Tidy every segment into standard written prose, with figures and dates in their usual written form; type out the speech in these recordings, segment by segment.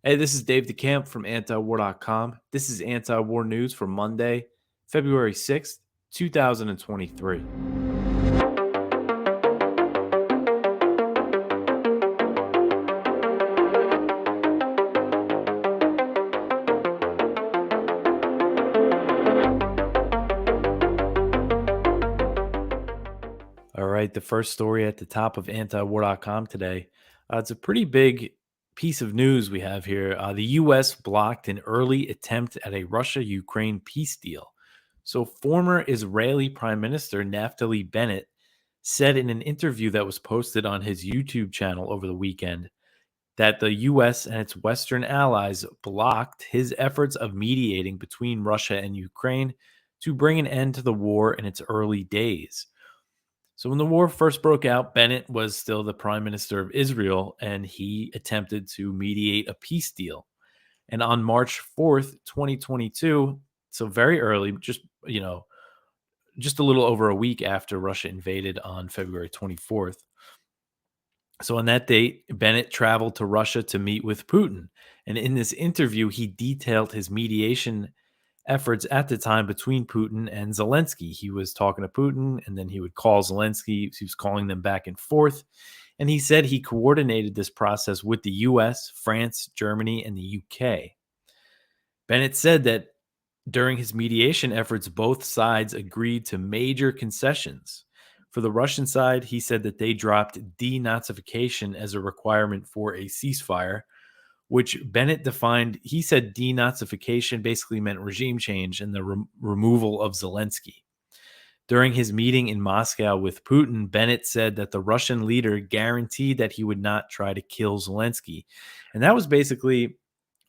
Hey, this is Dave DeCamp from antiwar.com. This is anti-war news for Monday, February 6th, 2023. All right, the first story at the top of antiwar.com today. It's a pretty big piece of news we have here. The U.S. blocked an early attempt at a Russia-Ukraine peace deal. So, former Israeli Prime Minister Naftali Bennett said in an interview that was posted on his YouTube channel over the weekend that the US and its Western allies blocked his efforts of mediating between Russia and Ukraine to bring an end to the war in its early days. So, when the war first broke out, Bennett was still the prime minister of Israel and he attempted to mediate a peace deal. And on March 4th, 2022, so very early, just a little over a week after Russia invaded on February 24th. So on that date, Bennett traveled to Russia to meet with Putin. And in this interview, he detailed his mediation efforts at the time between Putin and Zelensky. He was talking to Putin and then he would call Zelensky. He was calling them back and forth. And he said he coordinated this process with the US, France, Germany, and the UK. Bennett said that during his mediation efforts, both sides agreed to major concessions. For the Russian side, he said that they dropped denazification as a requirement for a ceasefire, which Bennett defined. He said denazification basically meant regime change and the removal of Zelensky. During his meeting in Moscow with Putin, Bennett said that the Russian leader guaranteed that he would not try to kill Zelensky. And that was basically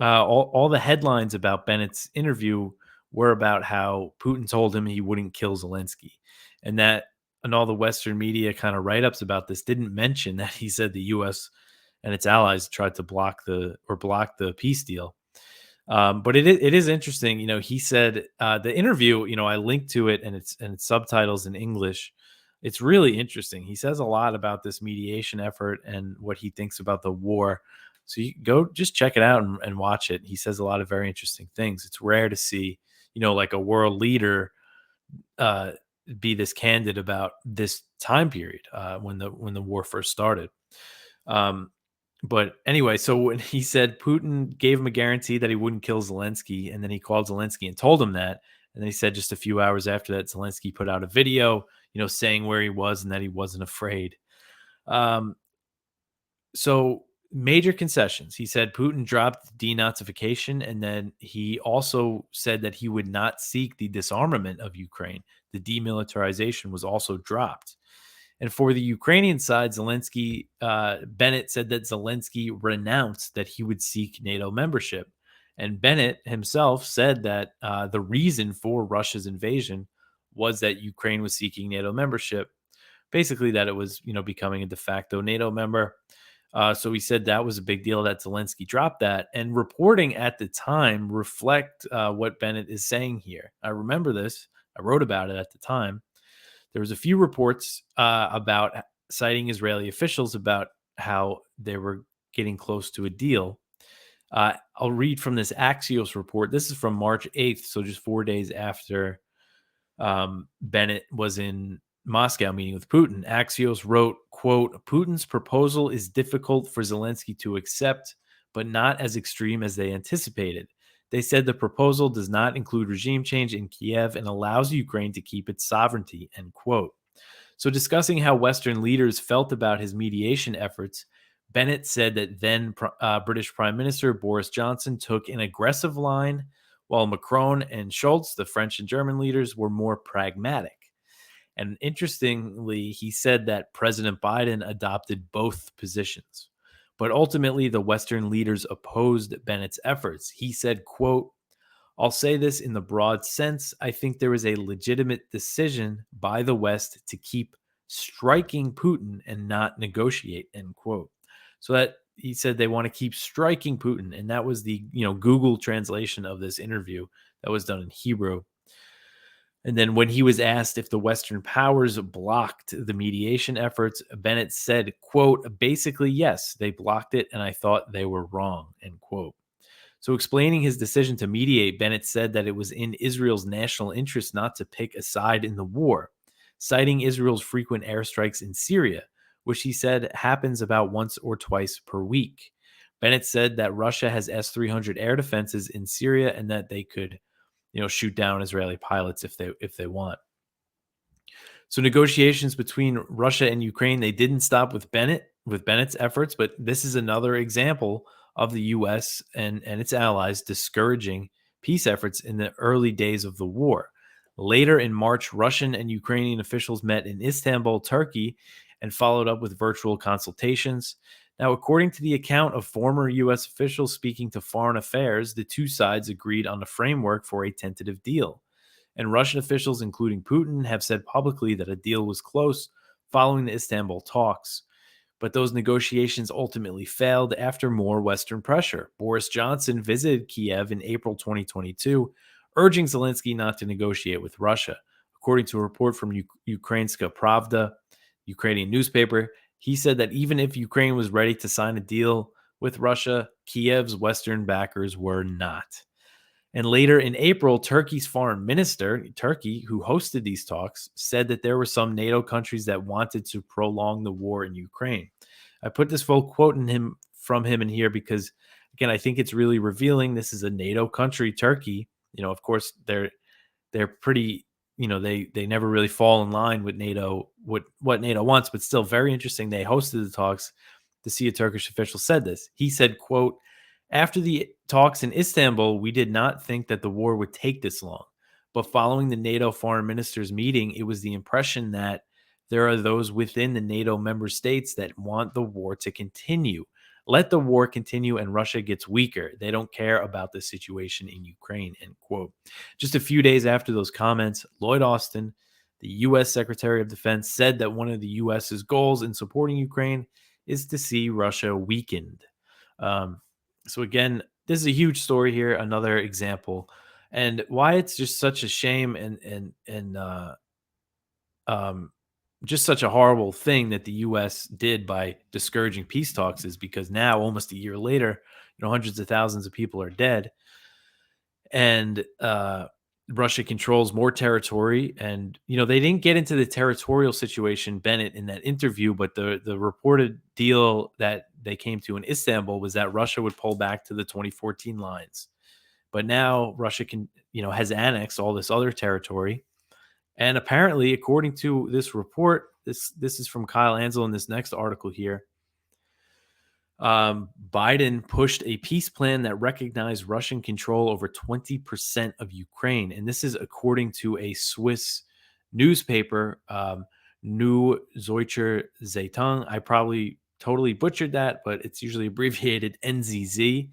all the headlines about Bennett's interview were about how Putin told him he wouldn't kill Zelensky. And all the Western media kind of write-ups about this didn't mention that he said the US and its allies tried to block the peace deal. But it is interesting. He said the interview. I linked to it and it's subtitles in English. It's really interesting. He says a lot about this mediation effort and what he thinks about the war. So you go just check it out and watch it. He says a lot of very interesting things. It's rare to see, like a world leader be this candid about this time period when the war first started. But anyway, so when he said Putin gave him a guarantee that he wouldn't kill Zelensky, and then he called Zelensky and told him that, and then he said just a few hours after that, Zelensky put out a video, saying where he was and that he wasn't afraid. So major concessions. He said Putin dropped denazification, and then he also said that he would not seek the disarmament of Ukraine. The demilitarization was also dropped. And for the Ukrainian side, Bennett said that Zelensky renounced that he would seek NATO membership. And Bennett himself said that the reason for Russia's invasion was that Ukraine was seeking NATO membership. Basically, that it was, becoming a de facto NATO member. So he said that was a big deal that Zelensky dropped that. And reporting at the time reflect what Bennett is saying here. I remember this. I wrote about it at the time. There was a few reports about citing Israeli officials about how they were getting close to a deal. I'll read from this Axios report. This is from March 8th, so just 4 days after Bennett was in Moscow meeting with Putin. Axios wrote, quote, Putin's proposal is difficult for Zelensky to accept, but not as extreme as they anticipated. They said the proposal does not include regime change in Kyiv and allows Ukraine to keep its sovereignty, end quote. So discussing how Western leaders felt about his mediation efforts, Bennett said that then British Prime Minister Boris Johnson took an aggressive line, while Macron and Scholz, the French and German leaders, were more pragmatic. And interestingly, he said that President Biden adopted both positions. But ultimately, the Western leaders opposed Bennett's efforts. He said, quote, I'll say this in the broad sense. I think there is a legitimate decision by the West to keep striking Putin and not negotiate, end quote. So that he said they want to keep striking Putin. And that was the, Google translation of this interview that was done in Hebrew. And then when he was asked if the Western powers blocked the mediation efforts, Bennett said, quote, basically, yes, they blocked it, and I thought they were wrong, end quote. So, explaining his decision to mediate, Bennett said that it was in Israel's national interest not to pick a side in the war, citing Israel's frequent airstrikes in Syria, which he said happens about once or twice per week. Bennett said that Russia has S-300 air defenses in Syria and that they could, shoot down Israeli pilots if they want. So negotiations between Russia and Ukraine, they didn't stop with Bennett's efforts, but this is another example of the US and its allies discouraging peace efforts in the early days of the war. Later in March, Russian and Ukrainian officials met in Istanbul, Turkey, and followed up with virtual consultations. Now, according to the account of former US officials speaking to Foreign Affairs, the two sides agreed on a framework for a tentative deal. And Russian officials, including Putin, have said publicly that a deal was close following the Istanbul talks. But those negotiations ultimately failed after more Western pressure. Boris Johnson visited Kyiv in April 2022, urging Zelensky not to negotiate with Russia. According to a report from Ukrainska Pravda, Ukrainian newspaper, he said that even if Ukraine was ready to sign a deal with Russia, Kyiv's Western backers were not. And later in April, Turkey's foreign minister, Turkey, who hosted these talks, said that there were some NATO countries that wanted to prolong the war in Ukraine. I put this full quote from him in here because, again, I think it's really revealing. This is a NATO country, Turkey. Of course, they're pretty, they never really fall in line with NATO, what NATO wants, but still very interesting. They hosted the talks to see a Turkish official said this. He said, quote, "After the talks in Istanbul, we did not think that the war would take this long. But following the NATO foreign ministers meeting, it was the impression that there are those within the NATO member states that want the war to continue. Let the war continue and Russia gets weaker. They don't care about the situation in Ukraine," end quote. Just a few days after those comments, Lloyd Austin, the U.S. Secretary of Defense, said that one of the U.S.'s goals in supporting Ukraine is to see Russia weakened. So again, this is a huge story here, another example, and why it's just such a shame and just such a horrible thing that the U.S. did by discouraging peace talks is because now, almost a year later, hundreds of thousands of people are dead, and Russia controls more territory. And they didn't get into the territorial situation, Bennett, in that interview, but the reported deal that they came to in Istanbul was that Russia would pull back to the 2014 lines. But now Russia has annexed all this other territory. And apparently, according to this report, this is from Kyle Ansel in this next article here, Biden pushed a peace plan that recognized Russian control over 20% of Ukraine. And this is according to a Swiss newspaper, Neue Deutsche Zeitung. I probably totally butchered that, but it's usually abbreviated NZZ.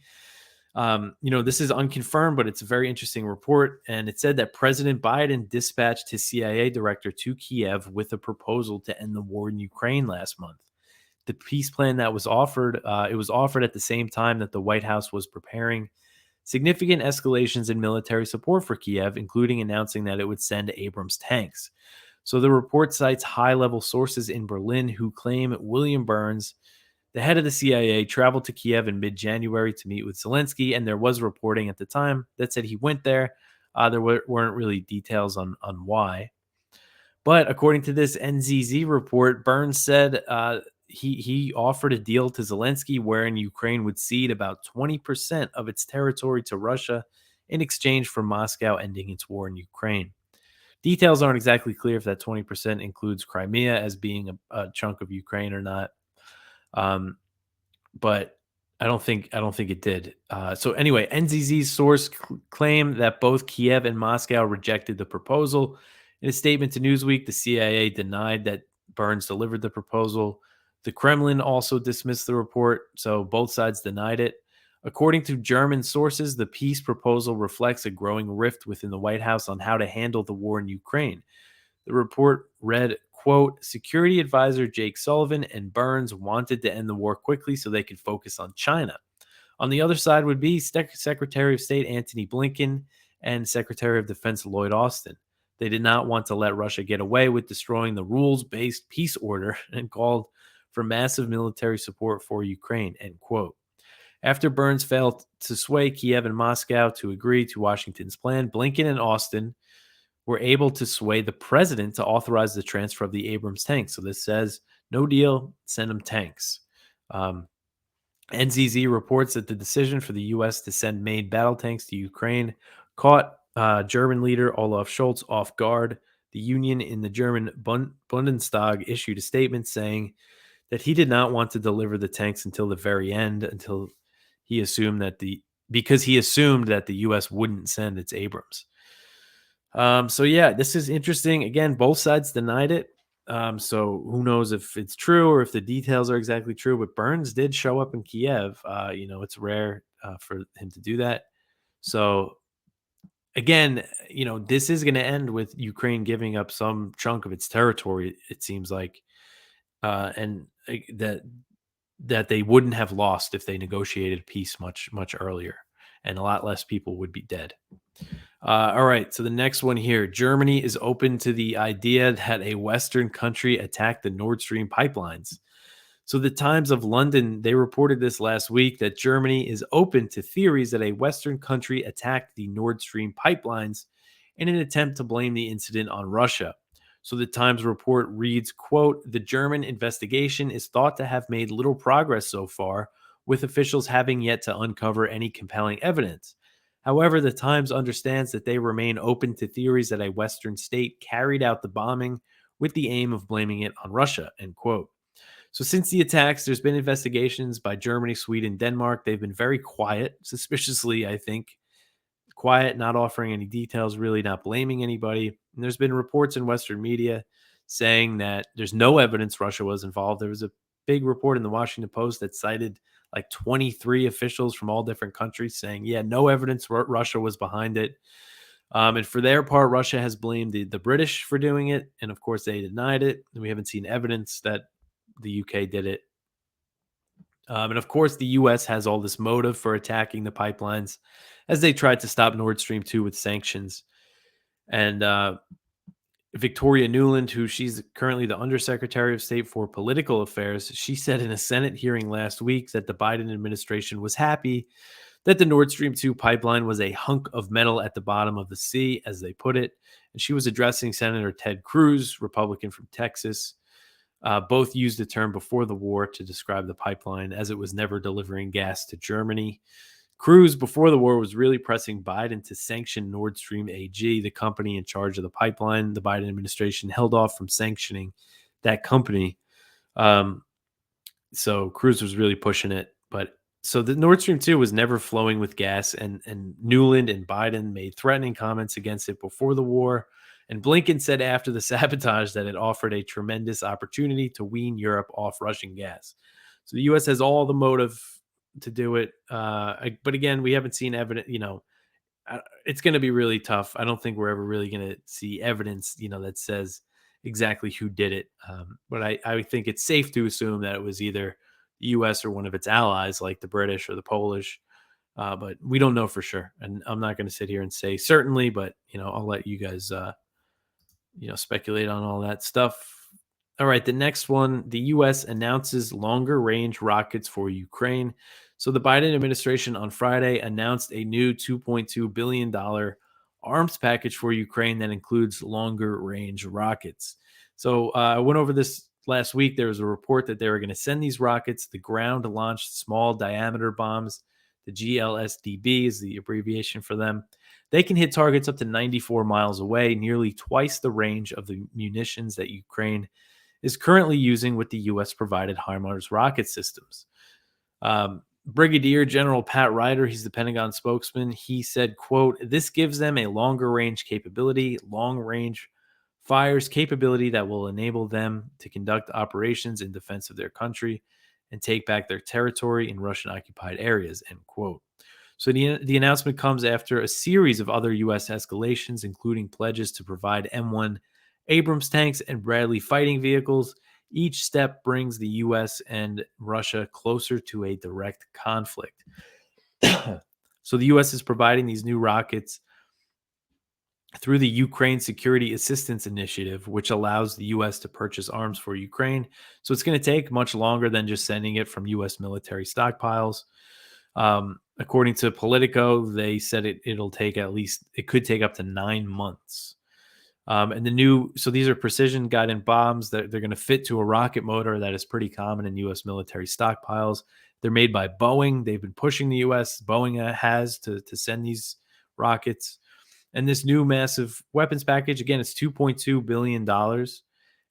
This is unconfirmed, but it's a very interesting report. And it said that President Biden dispatched his CIA director to Kyiv with a proposal to end the war in Ukraine last month. The peace plan that was offered, it was offered at the same time that the White House was preparing significant escalations in military support for Kyiv, including announcing that it would send Abrams tanks. So the report cites high-level sources in Berlin who claim William Burns, the head of the CIA, traveled to Kyiv in mid-January to meet with Zelensky, and there was reporting at the time that said he went there. There weren't really details on why. But according to this NZZ report, Burns said he offered a deal to Zelensky wherein Ukraine would cede about 20% of its territory to Russia in exchange for Moscow ending its war in Ukraine. Details aren't exactly clear if that 20% includes Crimea as being a chunk of Ukraine or not. But I don't think it did. So anyway, NZZ's source claimed that both Kyiv and Moscow rejected the proposal. In a statement to Newsweek, the CIA denied that Burns delivered the proposal. The Kremlin also dismissed the report, so both sides denied it. According to German sources, the peace proposal reflects a growing rift within the White House on how to handle the war in Ukraine. The report read, quote, "Security advisor Jake Sullivan and Burns wanted to end the war quickly so they could focus on China. On the other side would be Secretary of State Antony Blinken and Secretary of Defense Lloyd Austin. They did not want to let Russia get away with destroying the rules-based peace order and called for massive military support for Ukraine," end quote. After Burns failed to sway Kiev and Moscow to agree to Washington's plan, Blinken and Austin were able to sway the president to authorize the transfer of the Abrams tanks. So this says, no deal, send them tanks. NZZ reports that the decision for the U.S. to send main battle tanks to Ukraine caught German leader Olaf Scholz off guard. The union in the German Bundestag issued a statement saying that he did not want to deliver the tanks until the very end, until he assumed that because he assumed that the U.S. wouldn't send its Abrams. So yeah, this is interesting. Again, both sides denied it. So who knows if it's true or if the details are exactly true, but Burns did show up in Kiev. It's rare for him to do that. So again, this is going to end with Ukraine giving up some chunk of its territory, it seems like, and that they wouldn't have lost if they negotiated peace much, much earlier, and a lot less people would be dead. All right, so the next one here. Germany is open to the idea that a Western country attacked the Nord Stream pipelines. So the Times of London, they reported this last week that Germany is open to theories that a Western country attacked the Nord Stream pipelines in an attempt to blame the incident on Russia. So the Times report reads, quote, the German investigation is thought to have made little progress so far, with officials having yet to uncover any compelling evidence. However, the Times understands that they remain open to theories that a Western state carried out the bombing with the aim of blaming it on Russia, end quote. So since the attacks, there's been investigations by Germany, Sweden, Denmark. They've been very quiet, suspiciously, I think. Quiet, not offering any details, really not blaming anybody. And there's been reports in Western media saying that there's no evidence Russia was involved. There was a big report in the Washington Post that cited like 23 officials from all different countries saying, yeah, no evidence Russia was behind it. And for their part, Russia has blamed the British for doing it. And of course, they denied it. And we haven't seen evidence that the UK did it. And of course, the US has all this motive for attacking the pipelines as they tried to stop Nord Stream 2 with sanctions. And Victoria Nuland, who she's currently the Undersecretary of State for Political Affairs, she said in a Senate hearing last week that the Biden administration was happy that the Nord Stream 2 pipeline was a hunk of metal at the bottom of the sea, as they put it. And she was addressing Senator Ted Cruz, Republican from Texas. Both used the term before the war to describe the pipeline, as it was never delivering gas to Germany. Cruz, before the war, was really pressing Biden to sanction Nord Stream AG, the company in charge of the pipeline. The Biden administration held off from sanctioning that company. So Cruz was really pushing it. But so the Nord Stream 2 was never flowing with gas, and Nuland and Biden made threatening comments against it before the war. And Blinken said after the sabotage that it offered a tremendous opportunity to wean Europe off Russian gas. So the U.S. has all the motive to do it. But again, we haven't seen evidence, it's going to be really tough. I don't think we're ever really going to see evidence, that says exactly who did it. But I think it's safe to assume that it was either the U.S. or one of its allies, like the British or the Polish. But we don't know for sure. And I'm not going to sit here and say certainly, but, I'll let you guys, speculate on all that stuff. All right, the next one, the U.S. announces longer range rockets for Ukraine. So the Biden administration on Friday announced a new $2.2 billion arms package for Ukraine that includes longer range rockets. So I went over this last week. There was a report that they were going to send these rockets, the ground launched small diameter bombs. The GLSDB is the abbreviation for them. They can hit targets up to 94 miles away, nearly twice the range of the munitions that Ukraine is currently using with the U.S.-provided HIMARS rocket systems. Brigadier General Pat Ryder, he's the Pentagon spokesman, he said, quote, this gives them a longer range capability, long range fires capability that will enable them to conduct operations in defense of their country and take back their territory in Russian-occupied areas, end quote. So the announcement comes after a series of other U.S. escalations, including pledges to provide M1 Abrams tanks and Bradley fighting vehicles. Each step brings the U.S. and Russia closer to a direct conflict. So the U.S. is providing these new rockets through the Ukraine Security Assistance Initiative, which allows the U.S. to purchase arms for Ukraine. So it's going to take much longer than just sending it from U.S. military stockpiles. According to Politico, they said it could take up to 9 months. And so these are precision guided bombs that they're going to fit to a rocket motor that is pretty common in U.S. military stockpiles. They're made by Boeing. They've been pushing the U.S. Boeing has to send these rockets. And this new massive weapons package, again, it's $2.2 billion.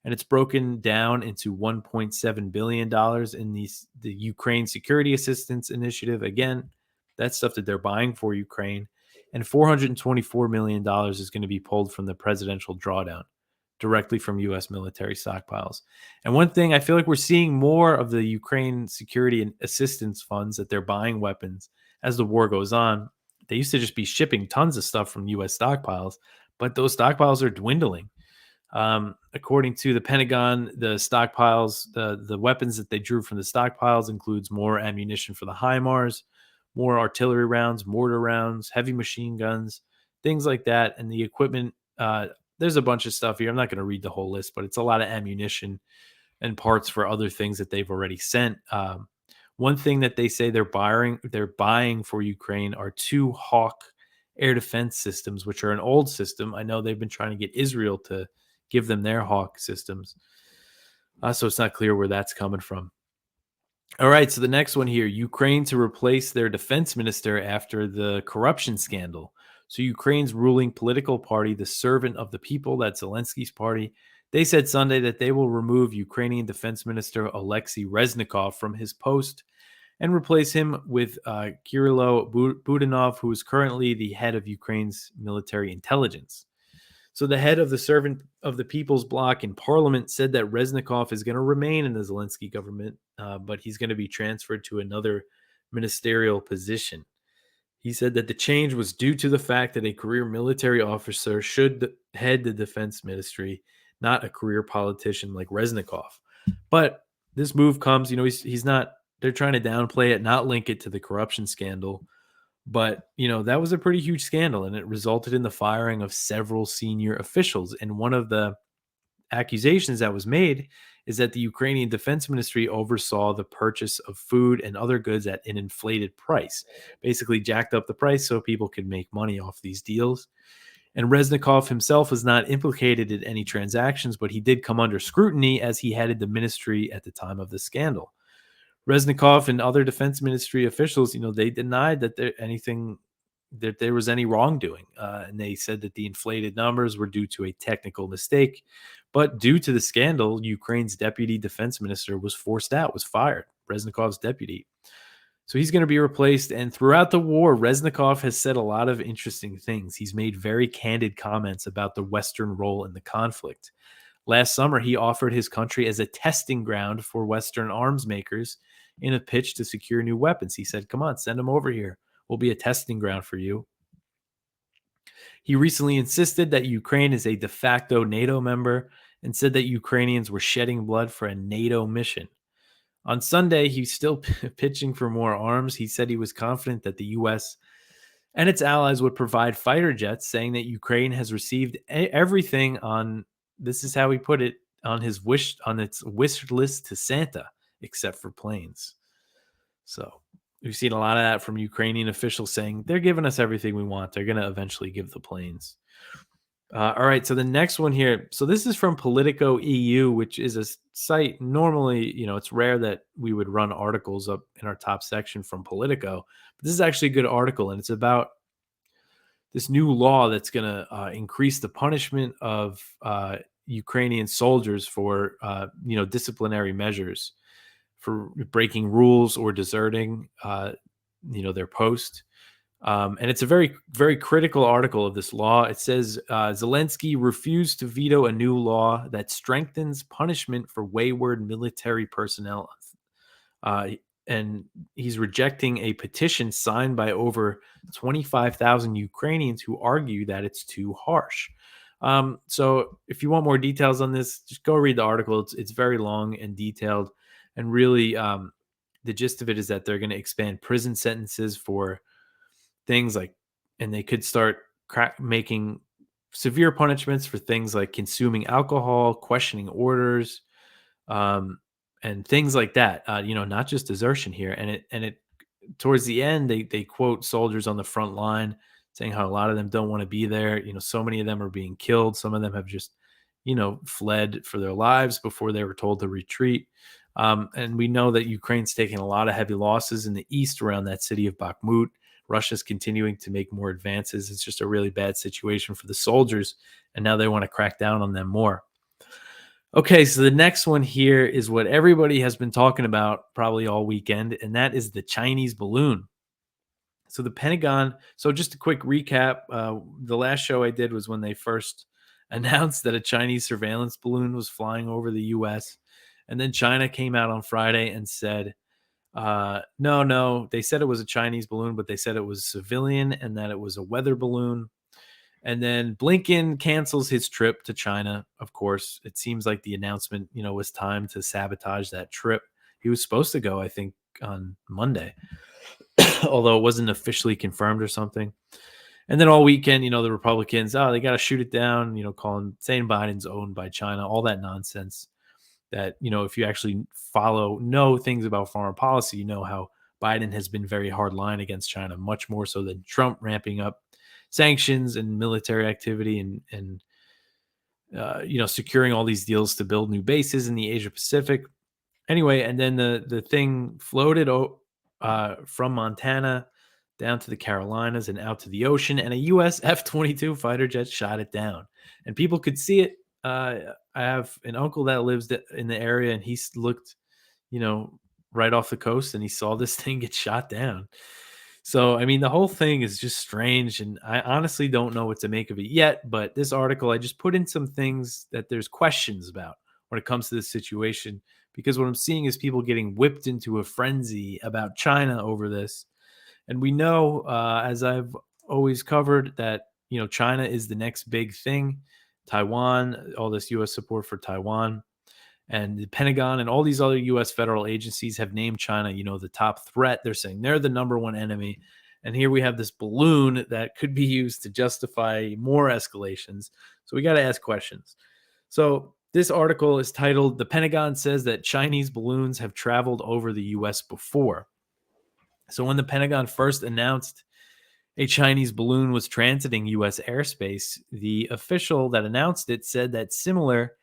And it's broken down into $1.7 billion in the Ukraine Security Assistance Initiative. Again, that's stuff that they're buying for Ukraine. And $424 million is going to be pulled from the presidential drawdown directly from U.S. military stockpiles. And one thing, I feel like we're seeing more of the Ukraine security and assistance funds that they're buying weapons as the war goes on. They used to just be shipping tons of stuff from U.S. stockpiles, but those stockpiles are dwindling. According to the Pentagon, the stockpiles, the weapons that they drew from the stockpiles includes more ammunition for the HIMARS, more artillery rounds, mortar rounds, heavy machine guns, things like that. And the equipment, there's a bunch of stuff here. I'm not going to read the whole list, but it's a lot of ammunition and parts for other things that they've already sent. One thing that they say they're buying for Ukraine are 2 Hawk air defense systems, which are an old system. I know they've been trying to get Israel to give them their Hawk systems. So it's not clear where that's coming from. All right, so the next one here, Ukraine to replace their defense minister after the corruption scandal. So Ukraine's ruling political party, the Servant of the People, that's Zelensky's party, they said Sunday that they will remove Ukrainian Defense Minister Alexei Reznikov from his post and replace him with Kirilo Budanov, who is currently the head of Ukraine's military intelligence. So the head of the Servant of the People's bloc in parliament said that Reznikov is going to remain in the Zelensky government, but he's going to be transferred to another ministerial position. He said that the change was due to the fact that a career military officer should head the defense ministry, not a career politician like Reznikov. But this move comes, he's not, they're trying to downplay it, not link it to the corruption scandal. But, that was a pretty huge scandal, and it resulted in the firing of several senior officials. And one of the accusations that was made is that the Ukrainian Defense Ministry oversaw the purchase of food and other goods at an inflated price, basically jacked up the price so people could make money off these deals. And Reznikov himself was not implicated in any transactions, but he did come under scrutiny as he headed the ministry at the time of the scandal. Reznikov and other defense ministry officials, they denied that there was any wrongdoing. And they said that the inflated numbers were due to a technical mistake. But due to the scandal, Ukraine's deputy defense minister was fired, Reznikov's deputy. So he's going to be replaced. And throughout the war, Reznikov has said a lot of interesting things. He's made very candid comments about the Western role in the conflict. Last summer, he offered his country as a testing ground for Western arms makers in a pitch to secure new weapons. He said, come on, send them over here. We'll be a testing ground for you. He recently insisted that Ukraine is a de facto NATO member and said that Ukrainians were shedding blood for a NATO mission. On Sunday, he's still pitching for more arms. He said he was confident that the U.S. and its allies would provide fighter jets, saying that Ukraine has received everything on, this is how he put it, on its wish list to Santa, except for planes. So we've seen a lot of that from Ukrainian officials saying they're giving us everything we want. They're going to eventually give the planes. All right, so the next one here. So this is from Politico EU, which is a site. Normally, it's rare that we would run articles up in our top section from Politico. But this is actually a good article, and it's about this new law that's going to increase the punishment of Ukrainian soldiers for, disciplinary measures for breaking rules or deserting, their post. And it's a very, very critical article of this law. It says Zelensky refused to veto a new law that strengthens punishment for wayward military personnel. And he's rejecting a petition signed by over 25,000 Ukrainians who argue that it's too harsh. So if you want more details on this, just go read the article. It's very long and detailed. And really, the gist of it is that they're going to expand prison sentences for things like, and they could start making severe punishments for things like consuming alcohol, questioning orders, and things like that. Not just desertion here. And towards the end, they quote soldiers on the front line saying how a lot of them don't want to be there. So many of them are being killed. Some of them have just, fled for their lives before they were told to retreat. And we know that Ukraine's taking a lot of heavy losses in the east around that city of Bakhmut. Russia's continuing to make more advances. It's just a really bad situation for the soldiers. And now they want to crack down on them more. Okay, so the next one here is what everybody has been talking about probably all weekend, and that is the Chinese balloon. So the Pentagon, so just a quick recap. The last show I did was when they first announced that a Chinese surveillance balloon was flying over the US. And then China came out on Friday and said, no, they said it was a Chinese balloon, but they said it was civilian and that it was a weather balloon. And then Blinken cancels his trip to China. Of course, it seems like the announcement, was time to sabotage that trip. He was supposed to go, I think, on Monday, although it wasn't officially confirmed or something. And then all weekend, the Republicans, they got to shoot it down, saying Biden's owned by China, all that nonsense that, if you actually know things about foreign policy, you know how Biden has been very hard line against China, much more so than Trump ramping up sanctions and military activity and securing all these deals to build new bases in the Asia Pacific. Anyway, and then the thing floated from Montana down to the Carolinas and out to the ocean, and a U.S. F-22 fighter jet shot it down, and people could see it. I have an uncle that lives in the area, and he looked, right off the coast, and he saw this thing get shot down. So, I mean, the whole thing is just strange, and I honestly don't know what to make of it yet. But this article, I just put in some things that there's questions about when it comes to this situation, because what I'm seeing is people getting whipped into a frenzy about China over this. And we know, as I've always covered, that, China is the next big thing. Taiwan, all this U.S. support for Taiwan. And the Pentagon and all these other U.S. federal agencies have named China, the top threat. They're saying they're the number one enemy. And here we have this balloon that could be used to justify more escalations. So we got to ask questions. So this article is titled, "The Pentagon Says That Chinese Balloons Have Traveled Over the U.S. Before." So when the Pentagon first announced a Chinese balloon was transiting U.S. airspace, the official that announced it said that similar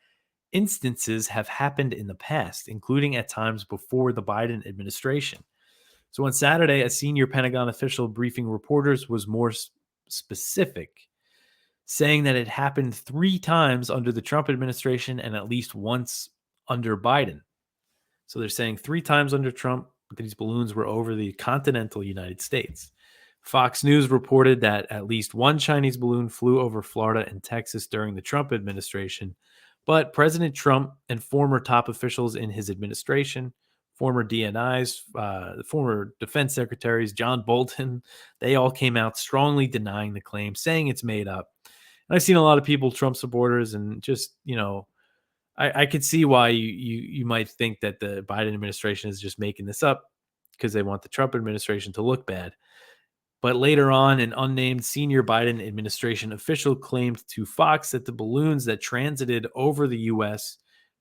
instances have happened in the past, including at times before the Biden administration. So on Saturday, a senior Pentagon official briefing reporters was more specific, saying that it happened 3 times under the Trump administration and at least once under Biden. So they're saying 3 times under Trump, these balloons were over the continental United States. Fox News reported that at least one Chinese balloon flew over Florida and Texas during the Trump administration. But President Trump and former top officials in his administration, former DNIs, former defense secretaries, John Bolton, they all came out strongly denying the claim, saying it's made up. And I've seen a lot of people, Trump supporters, and just, I could see why you might think that the Biden administration is just making this up because they want the Trump administration to look bad. But later on, an unnamed senior Biden administration official claimed to Fox that the balloons that transited over the U.S.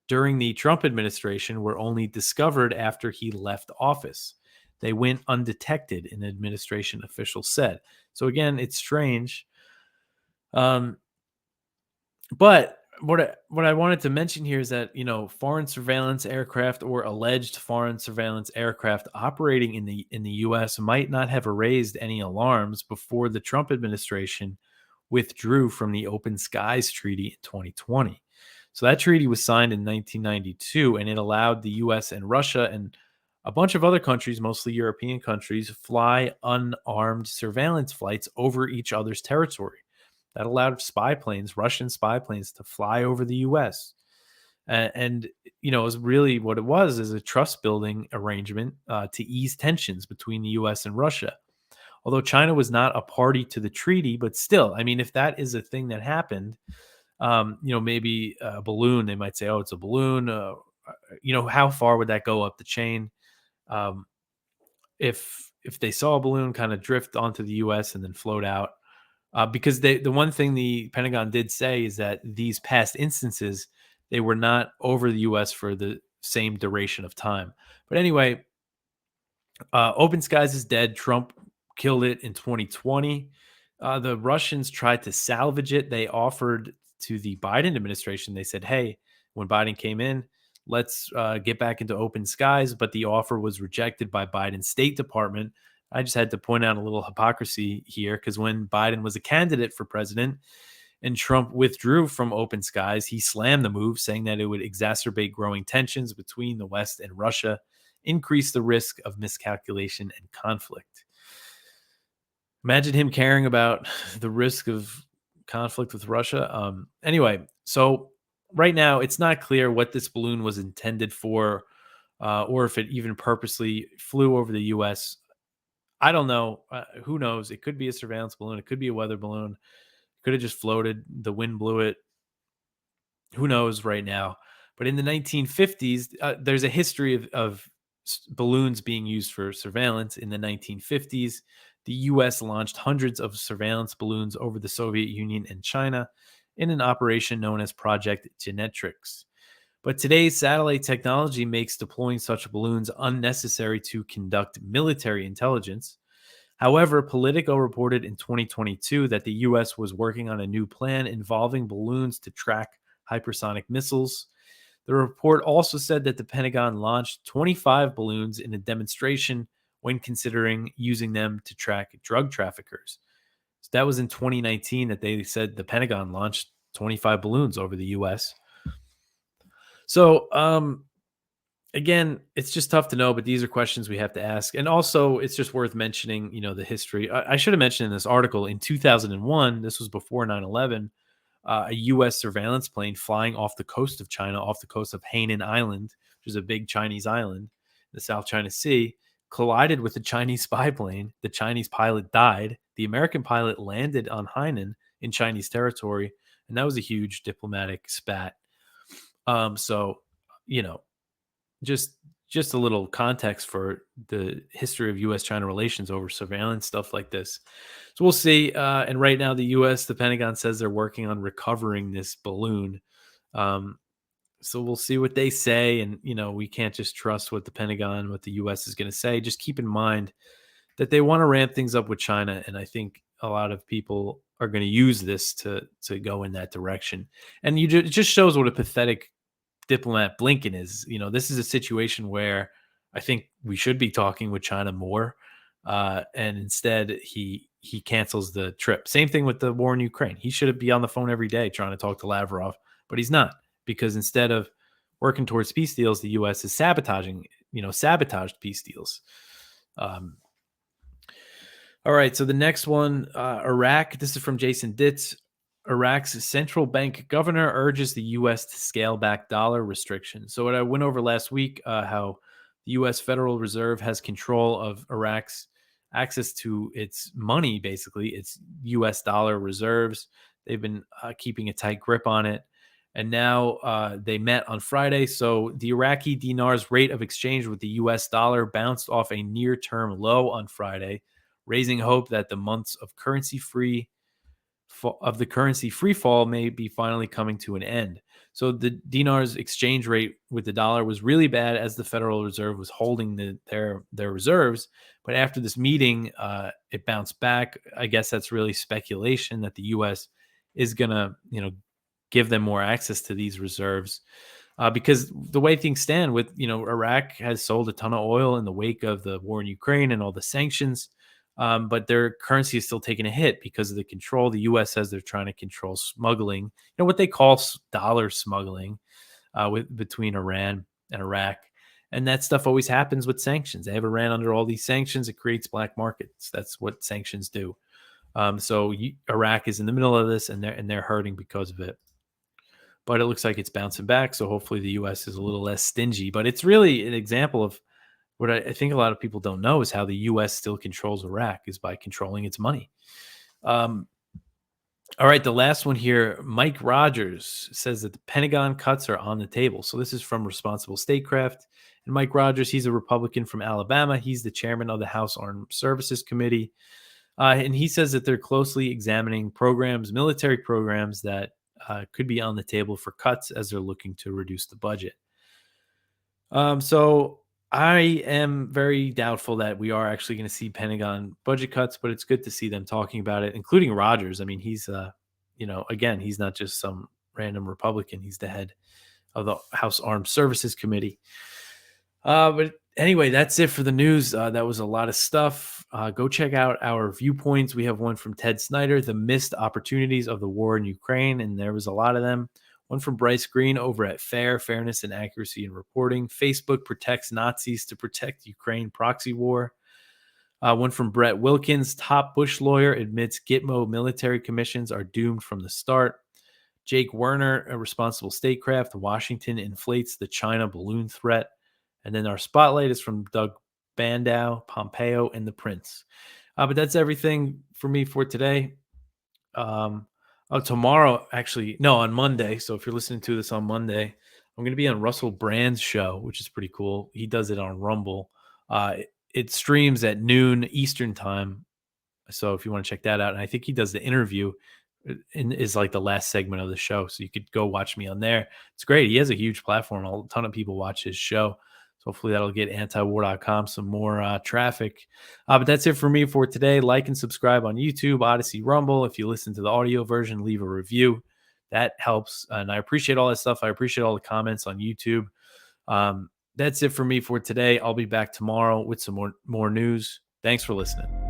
during the Trump administration were only discovered after he left office. They went undetected, an administration official said. So again, it's strange. But what I wanted to mention here is that, foreign surveillance aircraft or alleged foreign surveillance aircraft operating in the U.S. might not have raised any alarms before the Trump administration withdrew from the Open Skies Treaty in 2020. So that treaty was signed in 1992, and it allowed the U.S. and Russia and a bunch of other countries, mostly European countries, fly unarmed surveillance flights over each other's territory. That allowed spy planes, Russian spy planes, to fly over the U.S. And it was really what it was, is a trust building arrangement to ease tensions between the U.S. and Russia. Although China was not a party to the treaty, but still, I mean, if that is a thing that happened, maybe a balloon, they might say, oh, it's a balloon. How far would that go up the chain? If they saw a balloon kind of drift onto the U.S. and then float out, because the one thing the Pentagon did say is that these past instances, they were not over the U.S. for the same duration of time. But anyway, Open Skies is dead. Trump killed it in 2020. The Russians tried to salvage it. They offered to the Biden administration, they said, hey, when Biden came in, let's get back into Open Skies. But the offer was rejected by Biden's State Department. I just had to point out a little hypocrisy here because when Biden was a candidate for president and Trump withdrew from Open Skies, he slammed the move, saying that it would exacerbate growing tensions between the West and Russia, increase the risk of miscalculation and conflict. Imagine him caring about the risk of conflict with Russia. Anyway, so right now it's not clear what this balloon was intended for, or if it even purposely flew over the U.S. I don't know. Who knows? It could be a surveillance balloon. It could be a weather balloon. It could have just floated. The wind blew it. Who knows right now? But in the 1950s, there's a history of balloons being used for surveillance. In the 1950s, the US launched hundreds of surveillance balloons over the Soviet Union and China in an operation known as Project Genetrix. But today's satellite technology makes deploying such balloons unnecessary to conduct military intelligence. However, Politico reported in 2022 that the US was working on a new plan involving balloons to track hypersonic missiles. The report also said that the Pentagon launched 25 balloons in a demonstration when considering using them to track drug traffickers. So that was in 2019 that they said the Pentagon launched 25 balloons over the US. So, again, it's just tough to know, but these are questions we have to ask. And also, it's just worth mentioning, the history. I should have mentioned in this article in 2001, this was before 9/11, a U.S. surveillance plane flying off the coast of China, off the coast of Hainan Island, which is a big Chinese island in the South China Sea, collided with a Chinese spy plane. The Chinese pilot died. The American pilot landed on Hainan in Chinese territory, and that was a huge diplomatic spat. So, you know, just a little context for the history of U.S.-China relations over surveillance stuff like this. So we'll see. And right now, the Pentagon says they're working on recovering this balloon. So we'll see what they say. And we can't just trust what the Pentagon, what the U.S. is going to say. Just keep in mind that they want to ramp things up with China, and I think a lot of people are going to use this to go in that direction. And it just shows what a pathetic diplomat Blinken is. This is a situation where I think we should be talking with China more, and instead he cancels the trip. Same thing with the war in Ukraine. He should be on the phone every day trying to talk to Lavrov, but he's not, because instead of working towards peace deals, the U.S. is sabotaged peace deals. All right, so the next one, Iraq. This is from Jason Ditz. Iraq's central bank governor urges the U.S. to scale back dollar restrictions. So what I went over last week, how the U.S. Federal Reserve has control of Iraq's access to its money, basically its U.S. dollar reserves. They've been keeping a tight grip on it. And now they met on Friday. So the Iraqi dinar's rate of exchange with the U.S. dollar bounced off a near-term low on Friday, raising hope that the months of currency free fall may be finally coming to an end. So the dinar's exchange rate with the dollar was really bad as the Federal Reserve was holding their reserves. But after this meeting, it bounced back. I guess that's really speculation that the U.S. is going to, give them more access to these reserves. Because the way things stand with, Iraq has sold a ton of oil in the wake of the war in Ukraine and all the sanctions. But their currency is still taking a hit because of the control. The U.S. says they're trying to control smuggling, what they call dollar smuggling between Iran and Iraq. And that stuff always happens with sanctions. They have Iran under all these sanctions. It creates black markets. That's what sanctions do. So Iraq is in the middle of this, and they're hurting because of it. But it looks like it's bouncing back. So hopefully the U.S. is a little less stingy. But it's really an example of what I think a lot of people don't know is how the U.S. still controls Iraq is by controlling its money. All right, the last one here, Mike Rogers says that the Pentagon cuts are on the table. So this is from Responsible Statecraft. And Mike Rogers, he's a Republican from Alabama. He's the chairman of the House Armed Services Committee. And he says that they're closely examining military programs that could be on the table for cuts as they're looking to reduce the budget. So I am very doubtful that we are actually going to see Pentagon budget cuts, but it's good to see them talking about it, including Rogers. I mean, he's again, he's not just some random Republican. He's the head of the House Armed Services Committee. But anyway, that's it for the news. That was a lot of stuff. Go check out our viewpoints. We have one from Ted Snyder, The Missed Opportunities of the War in Ukraine, and there was a lot of them. One from Bryce Green over at Fairness and Accuracy in Reporting. Facebook protects Nazis to protect Ukraine proxy war. One from Brett Wilkins, top Bush lawyer admits Gitmo military commissions are doomed from the start. Jake Werner, a responsible statecraft, Washington inflates the China balloon threat. And then our spotlight is from Doug Bandow, Pompeo, and the Prince. But that's everything for me for today. Tomorrow, actually, no, on Monday. So if you're listening to this on Monday, I'm going to be on Russell Brand's show, which is pretty cool. He does it on Rumble. It streams at noon Eastern time. So if you want to check that out, and I think he does the interview is like the last segment of the show. So you could go watch me on there. It's great. He has a huge platform. A ton of people watch his show. So hopefully that'll get antiwar.com some more traffic. But that's it for me for today. Like and subscribe on YouTube, Odyssey, Rumble. If you listen to the audio version, leave a review. That helps. And I appreciate all that stuff. I appreciate all the comments on YouTube. That's it for me for today. I'll be back tomorrow with some more news. Thanks for listening.